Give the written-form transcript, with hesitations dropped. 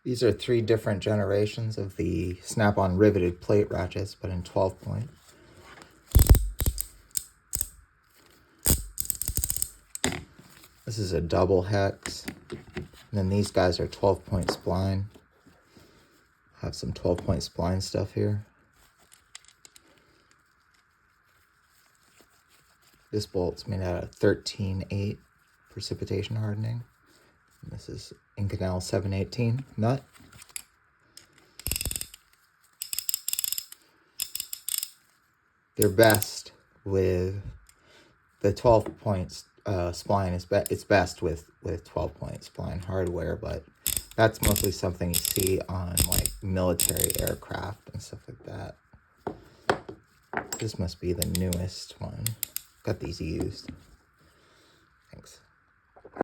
These are 3 different generations of the snap-on riveted plate ratchets, but in 12 point. This is a double hex. And then these guys are 12-point spline. I have some 12-point spline stuff here. This bolt's made out of 13/8 precipitation hardening. And this is Inconel 718 nut. They're best with the 12-point spline. It's best with 12-point spline hardware, but that's mostly something you see on like military aircraft and stuff like that. This must be the newest one. Got these used. Thanks.